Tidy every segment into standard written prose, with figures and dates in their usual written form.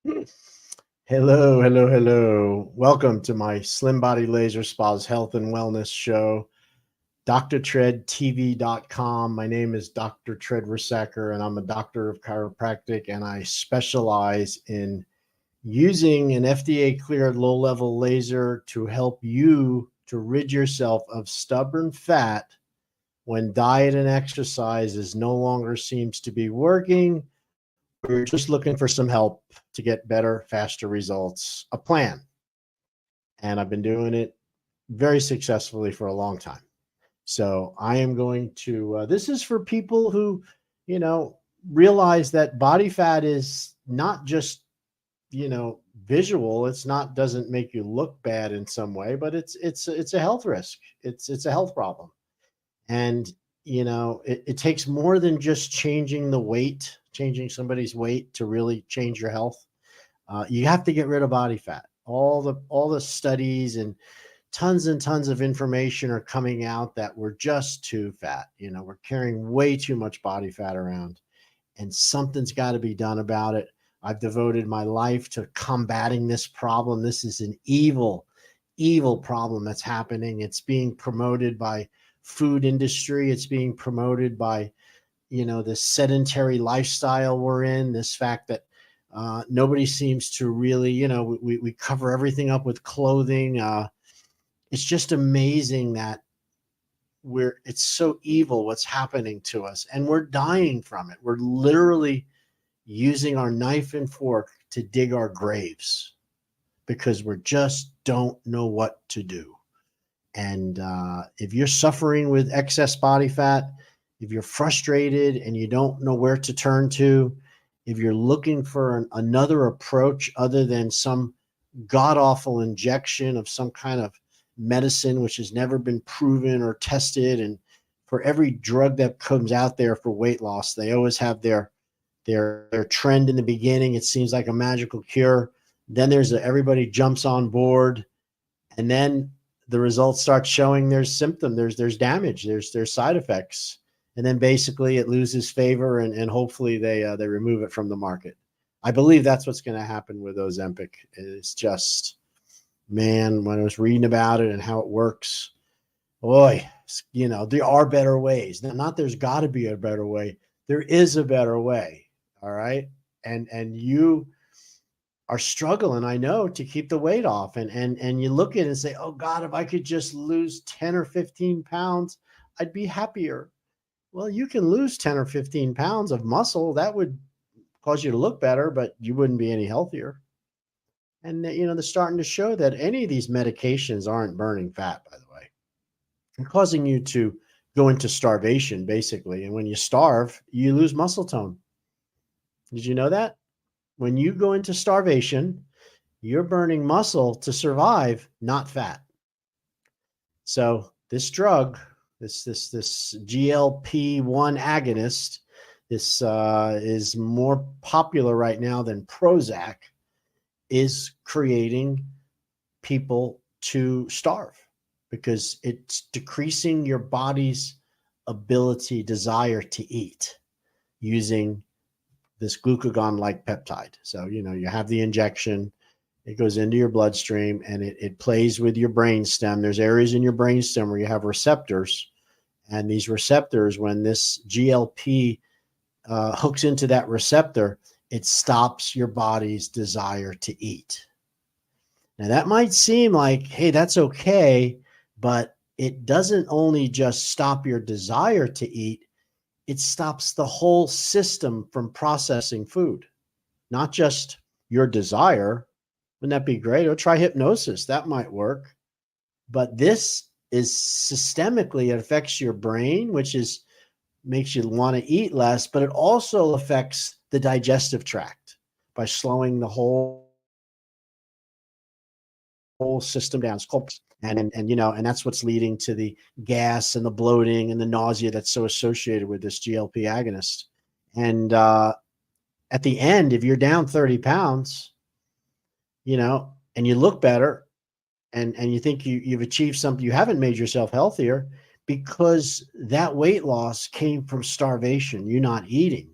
Hello, hello, hello. Welcome to my Slim Body Laser Spa's health and wellness show, DRTREDTV.com. My name is Dr. Tread Resacker, and I'm a doctor of chiropractic, and I specialize in using an FDA-cleared low-level laser to help you to rid yourself of stubborn fat when diet and exercise is no longer seems to be working, or you're just looking for some help to get better, faster results, a plan. And I've been doing it very successfully for a long time. So I am going to, this is for people who, you know, realize that body fat is not just, visual. It's not, doesn't make you look bad in some way, but it's a health risk. It's a health problem. And, it takes more than just changing the weight, changing somebody's weight to really change your health. You have to get rid of body fat. All the studies and tons of information are coming out that we're just too fat. We're carrying way too much body fat around, and something's got to be done about it. I've devoted my life to combating this problem. This is an evil, evil problem that's happening. It's being promoted by food industry. It's being promoted by, this sedentary lifestyle we're in, this fact that nobody seems to really, we cover everything up with clothing. It's just amazing that it's so evil what's happening to us, and we're dying from it. We're literally using our knife and fork to dig our graves because we just don't know what to do. And if you're suffering with excess body fat, if you're frustrated and you don't know where to turn to, if you're looking for another approach other than some god-awful injection of some kind of medicine which has never been proven or tested, and for every drug that comes out there for weight loss, they always have their trend in the beginning. It seems like a magical cure. Then everybody jumps on board, and then the results start showing there's symptoms, there's damage, there's side effects, and then basically it loses favor, and hopefully they remove it from the market. I believe that's what's going to happen with Ozempic. It's just, man, when I was reading about it and how it works, boy, there are better ways. Not there's got to be a better way. There is a better way. All right. And you are struggling, I know, to keep the weight off. And you look at it and say, oh God, if I could just lose 10 or 15 pounds, I'd be happier. Well, you can lose 10 or 15 pounds of muscle. That would cause you to look better, but you wouldn't be any healthier. And, they're starting to show that any of these medications aren't burning fat, by the way. They're causing you to go into starvation, basically. And when you starve, you lose muscle tone. Did you know that? When you go into starvation, you're burning muscle to survive, not fat. So this drug, this GLP-1 agonist, this is more popular right now than Prozac, is creating people to starve because it's decreasing your body's desire to eat using this glucagon-like peptide. So, you have the injection, it goes into your bloodstream, and it plays with your brainstem. There's areas in your brainstem where you have receptors, and these receptors, when this GLP hooks into that receptor, it stops your body's desire to eat. Now, that might seem like, hey, that's okay, but it doesn't only just stop your desire to eat, it stops the whole system from processing food, not just your desire. Wouldn't that be great? Or try hypnosis. That might work. But this is systemically, it affects your brain, which makes you want to eat less, but it also affects the digestive tract by slowing the whole system down. It's called, and that's what's leading to the gas and the bloating and the nausea that's so associated with this GLP agonist. And at the end, if you're down 30 pounds, and you look better, and you think you've achieved something, you haven't made yourself healthier, because that weight loss came from starvation, you not eating.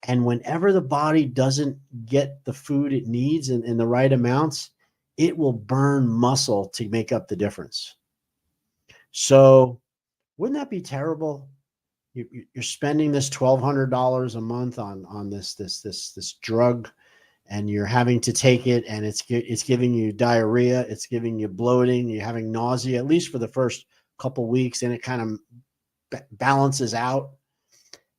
And whenever the body doesn't get the food it needs in the right amounts, it will burn muscle to make up the difference. So wouldn't that be terrible? You're spending this $1,200 a month on this drug, and you're having to take it, and it's giving you diarrhea, it's giving you bloating, you're having nausea, at least for the first couple weeks, and it kind of balances out,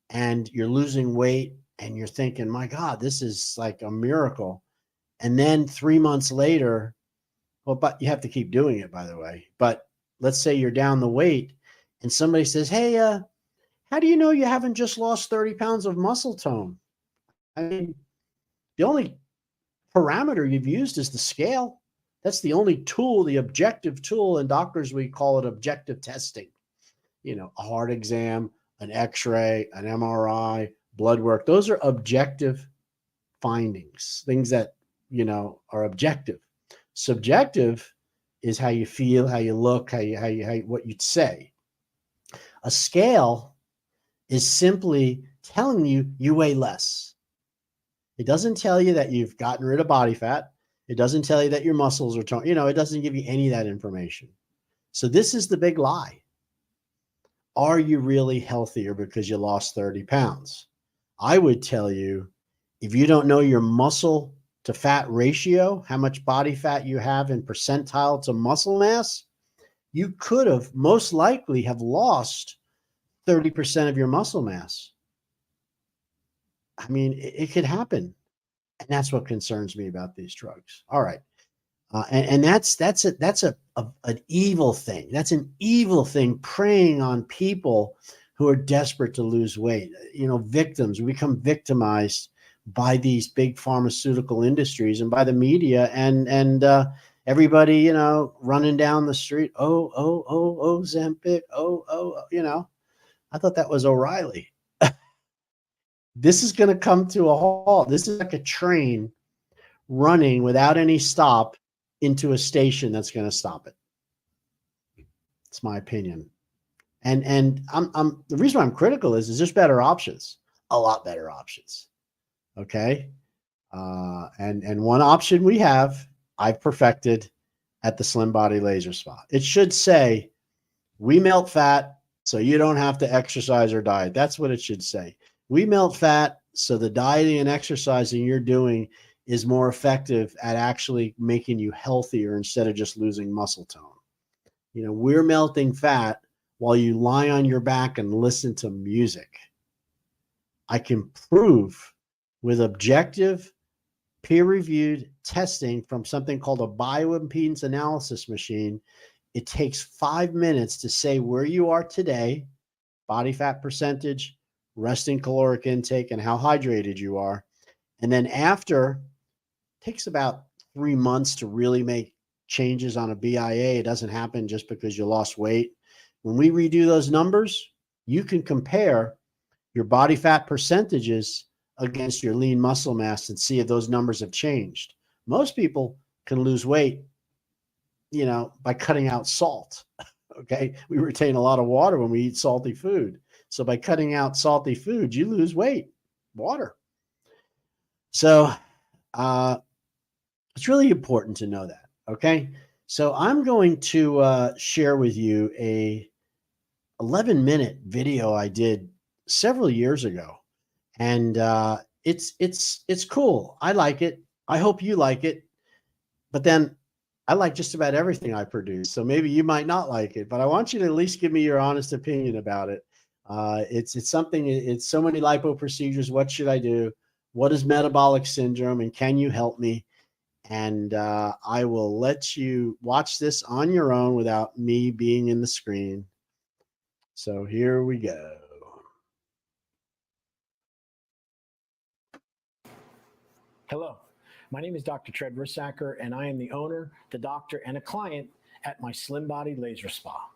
and you're losing weight, and you're thinking, my God, this is like a miracle. And then 3 months later, well, but you have to keep doing it, by the way. But let's say you're down the weight, and somebody says, hey, how do you know you haven't just lost 30 pounds of muscle tone? I mean, the only parameter you've used is the scale. That's the only tool, the objective tool. In doctors, we call it objective testing. You know, a heart exam, an x-ray, an MRI, blood work. Those are objective findings, things that, you know, are objective. Subjective is how you feel, how you look, how what you'd say. A scale is simply telling you you weigh less. It doesn't tell you that you've gotten rid of body fat. It doesn't tell you that your muscles are toned. You know, it doesn't give you any of that information. So this is the big lie. Are you really healthier because you lost 30 pounds? I would tell you, if you don't know your muscle to fat ratio, how much body fat you have in percentile to muscle mass, you could have most likely have lost 30% of your muscle mass. I mean, it could happen. And that's what concerns me about these drugs. All right. And that's an evil thing. That's an evil thing, preying on people who are desperate to lose weight. You know, victims. We become victimized by these big pharmaceutical industries and by the media, and everybody, you know, running down the street. Oh, Ozempic. Oh, you know. I thought that was O'Reilly. This is going to come to a halt. This is like a train running without any stop into a station that's going to stop it. It's my opinion. And I'm the reason why I'm critical is there's better options, a lot better options. Okay. And one option we have, I've perfected at the Slim Body Laser Spa. It should say, we melt fat so you don't have to exercise or diet. That's what it should say. We melt fat so the dieting and exercising you're doing is more effective at actually making you healthier instead of just losing muscle tone. You know, we're melting fat while you lie on your back and listen to music. I can prove with objective, peer-reviewed testing from something called a bioimpedance analysis machine. It takes 5 minutes to say where you are today, body fat percentage, resting caloric intake, and how hydrated you are. And then after, it takes about 3 months to really make changes on a BIA. It doesn't happen just because you lost weight. When we redo those numbers, you can compare your body fat percentages against your lean muscle mass and see if those numbers have changed. Most people can lose weight, you know, by cutting out salt. Okay. We retain a lot of water when we eat salty food. So by cutting out salty food, you lose weight, water. So it's really important to know that. Okay. So I'm going to share with you a 11-minute video I did several years ago. And it's cool. I like it. I hope you like it. But then I like just about everything I produce. So maybe you might not like it, but I want you to at least give me your honest opinion about it. It's something, it's so many lipo procedures. What should I do? What is metabolic syndrome? And can you help me? And I will let you watch this on your own without me being in the screen. So here we go. Hello, my name is Dr. Tred Rissacker, and I am the owner, the doctor, and a client at my Slim Body Laser Spa.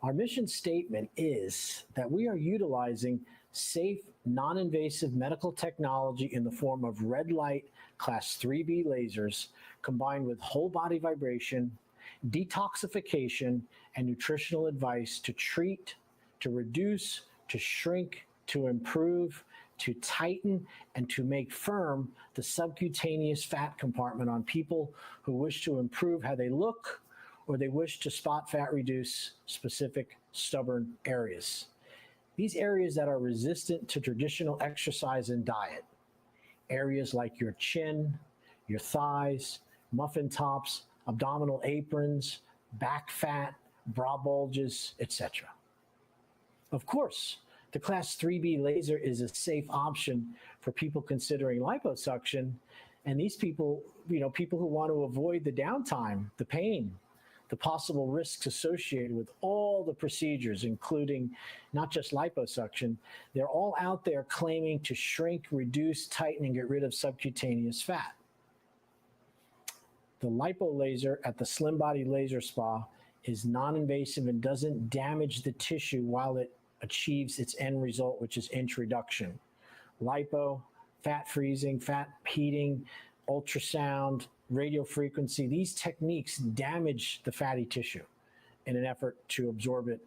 Our mission statement is that we are utilizing safe, non-invasive medical technology in the form of red light class 3B lasers combined with whole body vibration, detoxification, and nutritional advice to treat, to reduce, to shrink, to improve, to tighten and to make firm the subcutaneous fat compartment on people who wish to improve how they look or they wish to spot fat reduce specific stubborn areas. These areas that are resistant to traditional exercise and diet, areas like your chin, your thighs, muffin tops, abdominal aprons, back fat, bra bulges, etc. Of course, the Class 3B laser is a safe option for people considering liposuction. And these people, people who want to avoid the downtime, the pain, the possible risks associated with all the procedures, including not just liposuction, they're all out there claiming to shrink, reduce, tighten, and get rid of subcutaneous fat. The lipo laser at the Slim Body Laser Spa is non-invasive and doesn't damage the tissue while it achieves its end result, which is inch reduction. Lipo, fat freezing, fat heating, ultrasound, radio frequency, these techniques damage the fatty tissue in an effort to absorb it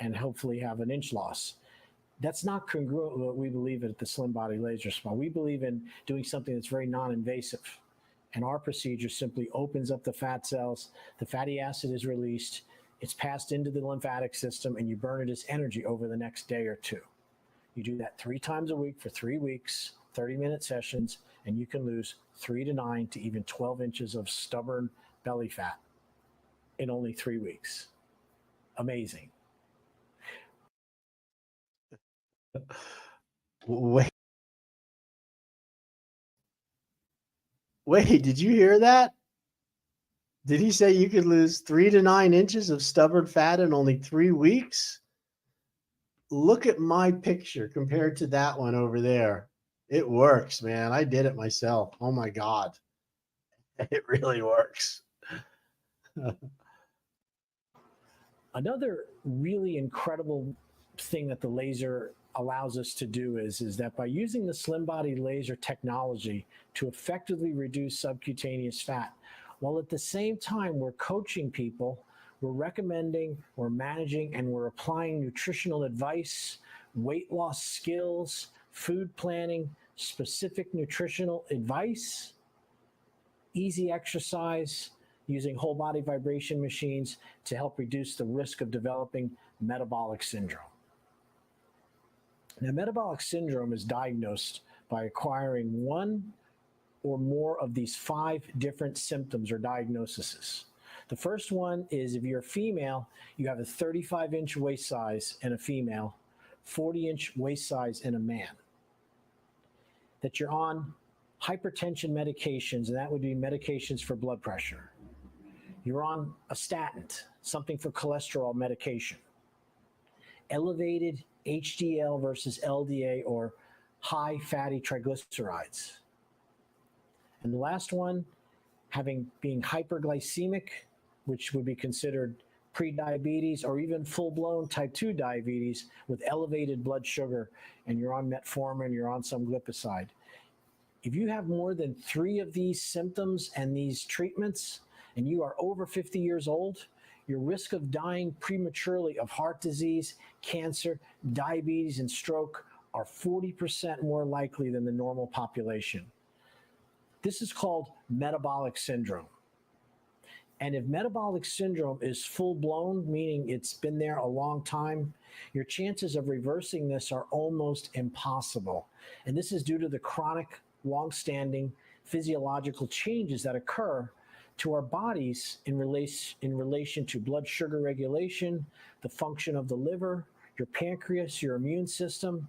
and hopefully have an inch loss. That's not congruent with what we believe at the Slim Body Laser Spa. We believe in doing something that's very non-invasive. And our procedure simply opens up the fat cells, the fatty acid is released, it's passed into the lymphatic system, and you burn it as energy over the next day or two. You do that 3 times a week for 3 weeks, 30-minute sessions, and you can lose 3 to 9 to even 12 inches of stubborn belly fat in only 3 weeks. Amazing. Wait, did you hear that? Did he say you could lose 3 to 9 inches of stubborn fat in only 3 weeks? Look at my picture compared to that one over there. It works, man. I did it myself. Oh my God. It really works. Another really incredible thing that the laser allows us to do is that by using the Slim Body Laser technology to effectively reduce subcutaneous fat, while at the same time we're coaching people, we're recommending, we're managing, and we're applying nutritional advice, weight loss skills, food planning, specific nutritional advice, easy exercise, using whole body vibration machines to help reduce the risk of developing metabolic syndrome. Now, metabolic syndrome is diagnosed by acquiring one or more of these 5 different symptoms or diagnoses. The first one is if you're a female, you have a 35-inch waist size in a female, 40-inch waist size in a man. That you're on hypertension medications, and that would be medications for blood pressure. You're on a statin, something for cholesterol medication. Elevated HDL versus LDA or high fatty triglycerides. And the last one, being hyperglycemic, which would be considered prediabetes or even full-blown type 2 diabetes with elevated blood sugar, and you're on metformin, you're on some glipizide. If you have more than 3 of these symptoms and these treatments, and you are over 50 years old, your risk of dying prematurely of heart disease, cancer, diabetes, and stroke are 40% more likely than the normal population. This is called metabolic syndrome. And if metabolic syndrome is full-blown, meaning it's been there a long time, your chances of reversing this are almost impossible. And this is due to the chronic, long-standing physiological changes that occur to our bodies in relation to blood sugar regulation, the function of the liver, your pancreas, your immune system.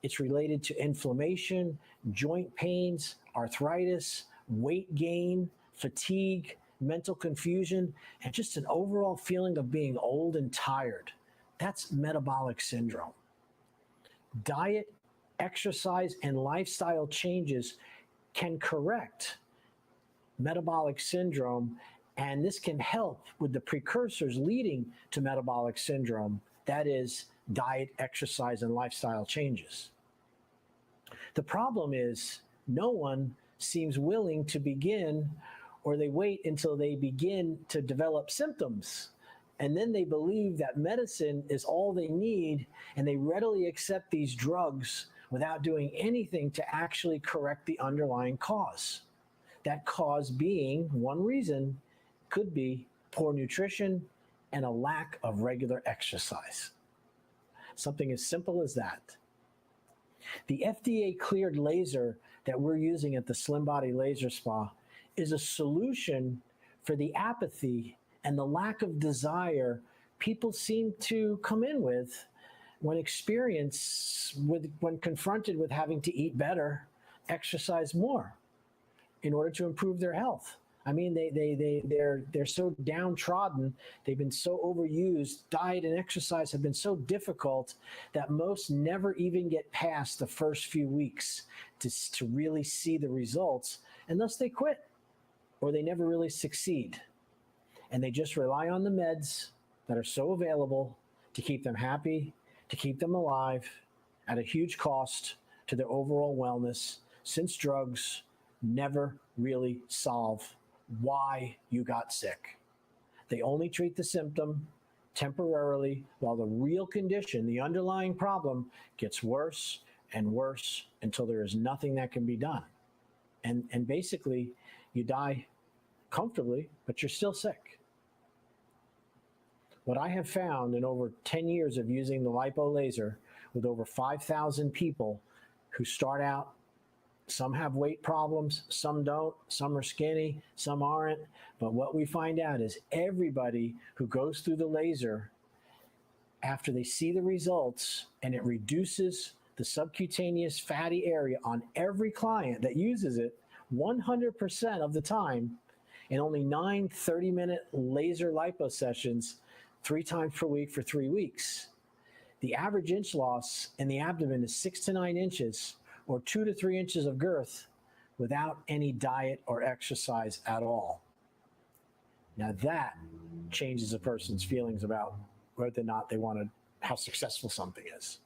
It's related to inflammation, joint pains, arthritis, weight gain, fatigue, mental confusion, and just an overall feeling of being old and tired. That's metabolic syndrome. Diet, exercise, and lifestyle changes can correct metabolic syndrome, and this can help with the precursors leading to metabolic syndrome, that is, diet, exercise, and lifestyle changes. The problem is no one seems willing to begin, or they wait until they begin to develop symptoms, and then they believe that medicine is all they need, and they readily accept these drugs without doing anything to actually correct the underlying cause. That cause being, one reason could be poor nutrition and a lack of regular exercise. Something as simple as that. The FDA cleared laser that we're using at the Slim Body Laser Spa is a solution for the apathy and the lack of desire people seem to come in with when confronted with having to eat better, exercise more in order to improve their health. I mean, they're so downtrodden. They've been so overused. Diet and exercise have been so difficult that most never even get past the first few weeks to really see the results, and thus they quit or they never really succeed. And they just rely on the meds that are so available to keep them happy, to keep them alive at a huge cost to their overall wellness, since drugs never really solve why you got sick. They only treat the symptom temporarily while the real condition, the underlying problem, gets worse and worse until there is nothing that can be done. And basically, you die comfortably, but you're still sick. What I have found in over 10 years of using the lipo laser with over 5,000 people who start out, some have weight problems, some don't, some are skinny, some aren't. But what we find out is everybody who goes through the laser, after they see the results and it reduces the subcutaneous fatty area on every client that uses it 100% of the time in only 9 30-minute laser lipo sessions 3 times per week for 3 weeks. The average inch loss in the abdomen is 6 to 9 inches, or 2 to 3 inches of girth, without any diet or exercise at all. Now that changes a person's feelings about whether or not they want to, how successful something is.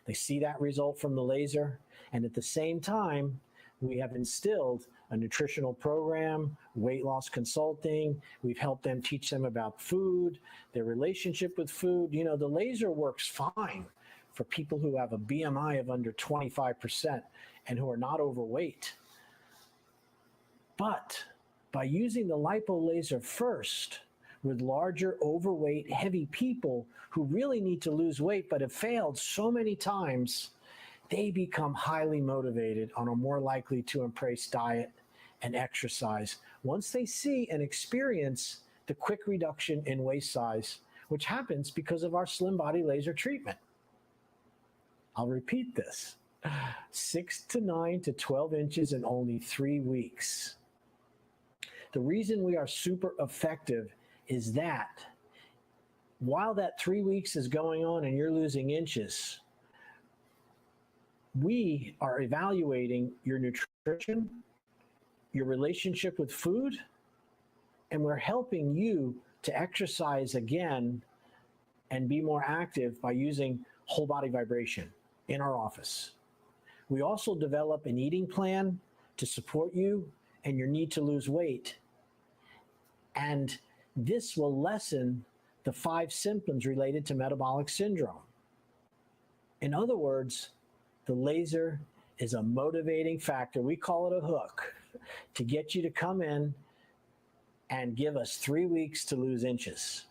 They see that result from the laser, and at the same time, we have instilled a nutritional program, weight loss consulting. We've helped them, teach them about food, their relationship with food. You know, the laser works fine for people who have a BMI of under 25% and who are not overweight. But by using the lipo laser first with larger, overweight, heavy people who really need to lose weight but have failed so many times, they become highly motivated and are more likely to embrace diet and exercise once they see and experience the quick reduction in waist size, which happens because of our Slim Body Laser treatment. I'll repeat this: 6 to 9 to 12 inches in only 3 weeks. The reason we are super effective is that while that 3 weeks is going on and you're losing inches, we are evaluating your nutrition, your relationship with food, and we're helping you to exercise again and be more active by using whole body vibration in our office. We also develop an eating plan to support you and your need to lose weight. And this will lessen the 5 symptoms related to metabolic syndrome. In other words, the laser is a motivating factor. We call it a hook to get you to come in and give us 3 weeks to lose inches.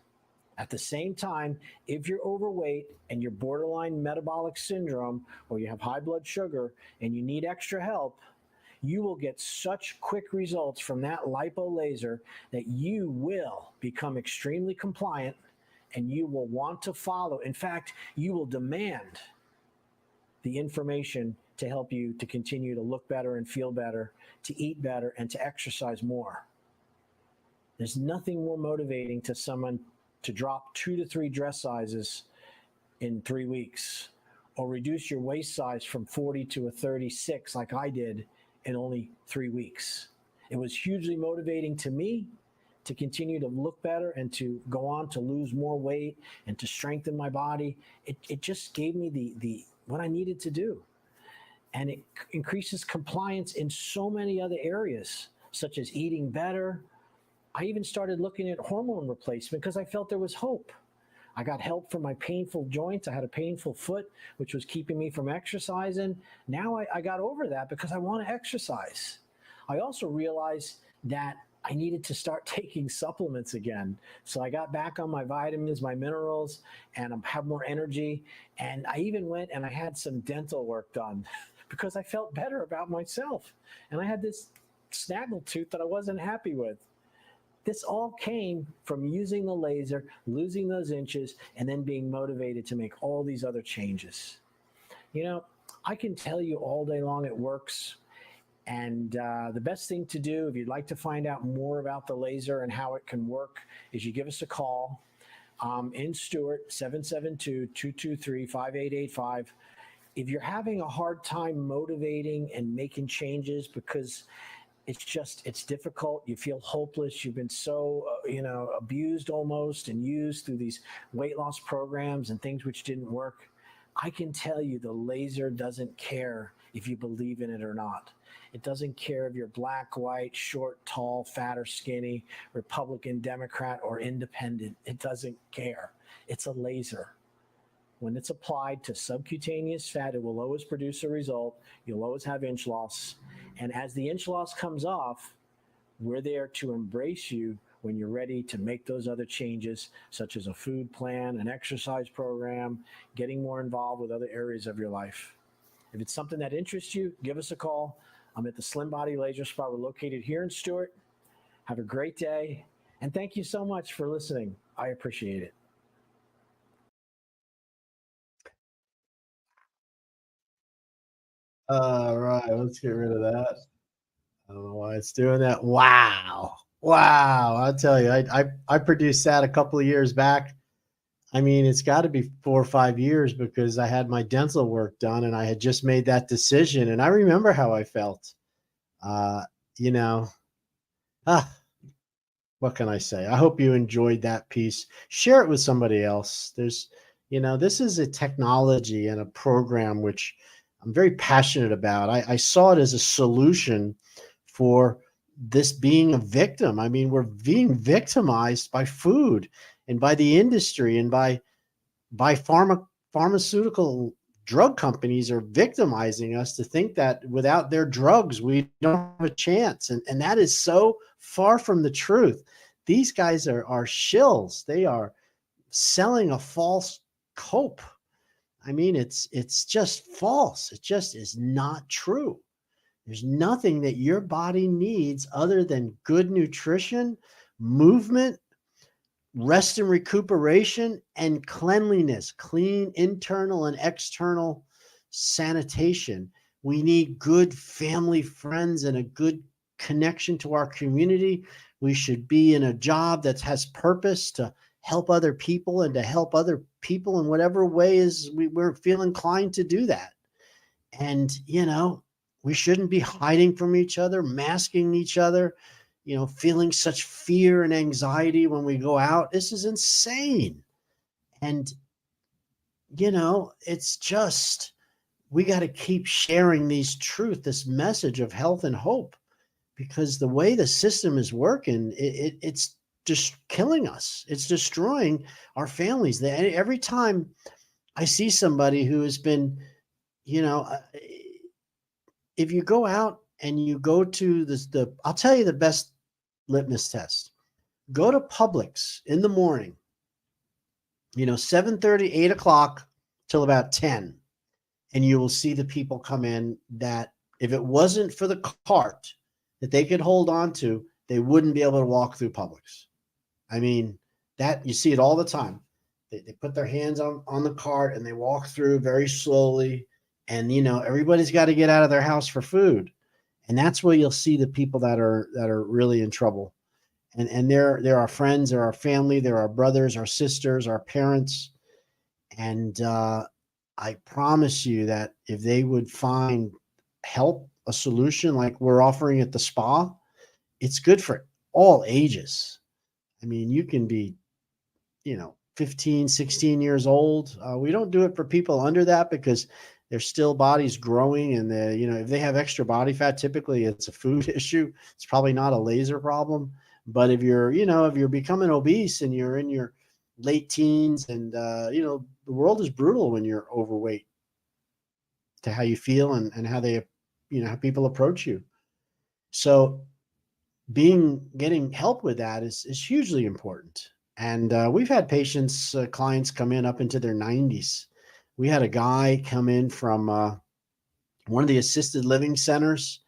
At the same time, if you're overweight and you're borderline metabolic syndrome, or you have high blood sugar and you need extra help, you will get such quick results from that lipo laser that you will become extremely compliant and you will want to follow. In fact, you will demand the information to help you to continue to look better and feel better, to eat better, and to exercise more. There's nothing more motivating to someone to drop 2 to 3 dress sizes in 3 weeks, or reduce your waist size from 40 to a 36 like I did in only 3 weeks. It was hugely motivating to me to continue to look better and to go on to lose more weight and to strengthen my body. It just gave me the what I needed to do. And it increases compliance in so many other areas, such as eating better. I even started looking at hormone replacement because I felt there was hope. I got help from my painful joints. I had a painful foot, which was keeping me from exercising. Now I got over that because I want to exercise. I also realized that I needed to start taking supplements again. So I got back on my vitamins, my minerals, and I have more energy. And I even went and I had some dental work done because I felt better about myself. And I had this snaggle tooth that I wasn't happy with. This all came from using the laser, losing those inches, and then being motivated to make all these other changes. You know, I can tell you all day long it works. And the best thing to do, if you'd like to find out more about the laser and how it can work, is you give us a call in Stewart, 772-223-5885. If you're having a hard time motivating and making changes because it's difficult, you feel hopeless, you've been so abused almost and used through these weight loss programs and things which didn't work, I can tell you the laser doesn't care if you believe in it or not. It doesn't care if you're black, white, short, tall, fat or skinny, Republican, Democrat, or independent. It doesn't care. It's a laser. When it's applied to subcutaneous fat, it will always produce a result. You'll always have inch loss. And as the inch loss comes off, we're there to embrace you when you're ready to make those other changes, such as a food plan, an exercise program, getting more involved with other areas of your life. If it's something that interests you, give us a call. I'm at the Slim Body Laser Spa. We're located here in Stewart. Have a great day. And thank you so much for listening. I appreciate it. All right, let's get rid of that. I don't know why it's doing that. Wow. Wow. I'll tell you, I produced that a couple of years back. I mean, it's got to be 4 or 5 years because I had my dental work done and I had just made that decision. And I remember how I felt. Uh, you know, ah, what can I say? I hope you enjoyed that piece. Share it with somebody else. This is a technology and a program which I'm very passionate about. I saw it as a solution for this being a victim. I mean, we're being victimized by food and by the industry and by pharmaceutical drug companies are victimizing us to think that without their drugs, we don't have a chance. And that is so far from the truth. These guys are shills. They are selling a false hope. I mean, it's just false. It just is not true. There's nothing that your body needs other than good nutrition, movement, rest and recuperation, and cleanliness, clean internal and external sanitation. We need good family, friends, and a good connection to our community. We should be in a job that has purpose to help other people and to help other people in whatever way is we're feel inclined to do that. And, we shouldn't be hiding from each other, masking each other, feeling such fear and anxiety when we go out. This is insane. And, it's just, we got to keep sharing this this message of health and hope, because the way the system is working, it's just killing us. It's destroying our families. Every time I see somebody who has been, if you go out and you go to I'll tell you the best litmus test. Go to Publix in the morning, 7:30, 8 o'clock till about 10. And you will see the people come in that if it wasn't for the cart that they could hold on to, they wouldn't be able to walk through Publix. I mean, that you see it all the time. They put their hands on the cart and they walk through very slowly. And, everybody's got to get out of their house for food. And that's where you'll see the people that are really in trouble. And they're our friends, they're our family, they're our brothers, our sisters, our parents. And I promise you that if they would find help, a solution like we're offering at the spa, it's good for all ages. I mean, you can be, 15, 16 years old. We don't do it for people under that because their still body's growing, and if they have extra body fat, typically it's a food issue. It's probably not a laser problem. But if you're becoming obese and you're in your late teens, and the world is brutal when you're overweight, to how you feel and how they, how people approach you. So getting help with that is hugely important. And we've had patients, clients come in up into their 90s. We had a guy come in from one of the assisted living centers,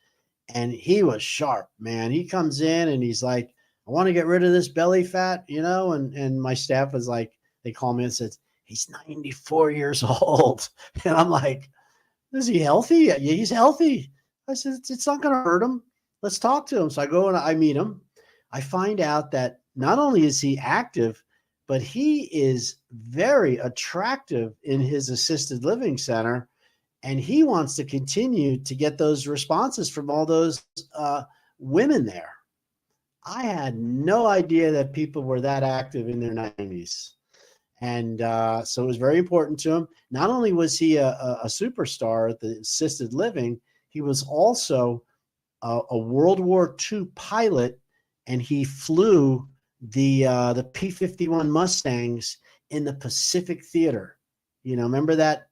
and he was sharp, man. He comes in and he's like, I want to get rid of this belly fat, and my staff was like, they called me and said, he's 94 years old. And I'm like, is he healthy? Yeah, he's healthy. I said, it's not going to hurt him. Let's talk to him. So I go and I meet him. I find out that not only is he active, but he is very attractive in his assisted living center. And he wants to continue to get those responses from all those women there. I had no idea that people were that active in their 90s. And so it was very important to him. Not only was he a superstar at the assisted living, he was also a World War II pilot, and he flew the P-51 Mustangs in the Pacific Theater. Remember that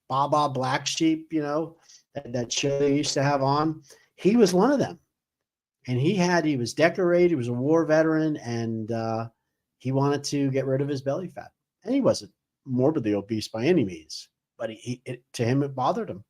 Baba Black Sheep, that show they used to have on? He was one of them. And he was decorated. He was a war veteran, and he wanted to get rid of his belly fat. And he wasn't morbidly obese by any means, but to him, it bothered him.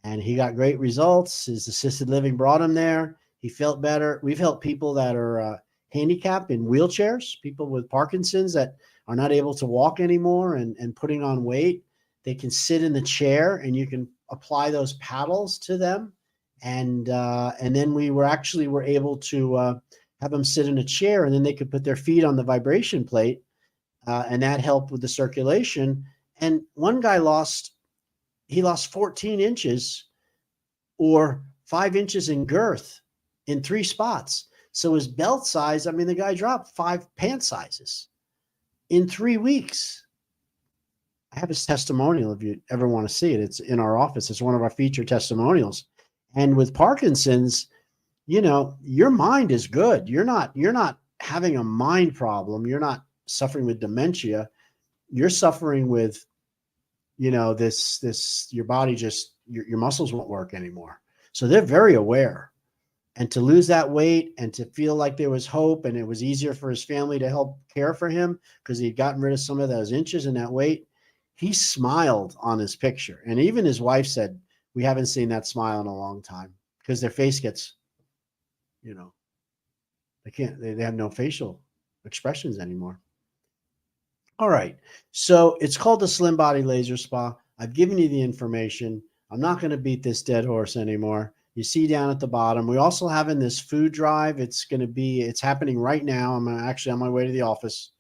And he got great results. His assisted living brought him there. He felt better. We've helped people that are handicapped in wheelchairs, people with Parkinson's that are not able to walk anymore and putting on weight. They can sit in the chair, and you can apply those paddles to them. And then we were able to have them sit in a chair, and then they could put their feet on the vibration plate, and that helped with the circulation. And one guy lost 14 inches or 5 inches in girth in 3 spots. So his belt size, the guy dropped 5 pant sizes in 3 weeks. I have his testimonial if you ever want to see it. It's in our office. It's one of our featured testimonials. And with Parkinson's, your mind is good. You're not having a mind problem. You're not suffering with dementia. You're suffering with, your body your muscles won't work anymore. So they're very aware. And to lose that weight and to feel like there was hope, and it was easier for his family to help care for him because he'd gotten rid of some of those inches and that weight, he smiled on his picture. And even his wife said, we haven't seen that smile in a long time, because their face gets, they have no facial expressions anymore. All right. So it's called the Slim Body Laser Spa. I've given you the information. I'm not going to beat this dead horse anymore. You see down at the bottom, we also have in this food drive. It's happening right now. I'm actually on my way to the office.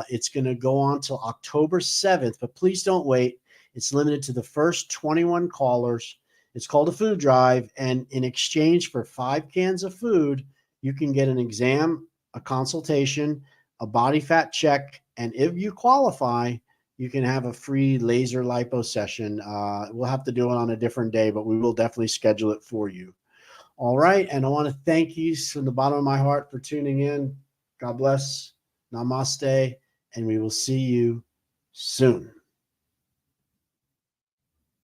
It's going to go on till October 7th, but please don't wait. It's limited to the first 21 callers. It's called a food drive. And in exchange for 5 cans of food, you can get an exam, a consultation, a body fat check. And if you qualify, you can have a free laser lipo session. We'll have to do it on a different day, but we will definitely schedule it for you. All right. And I want to thank you from the bottom of my heart for tuning in. God bless. Namaste. And we will see you soon.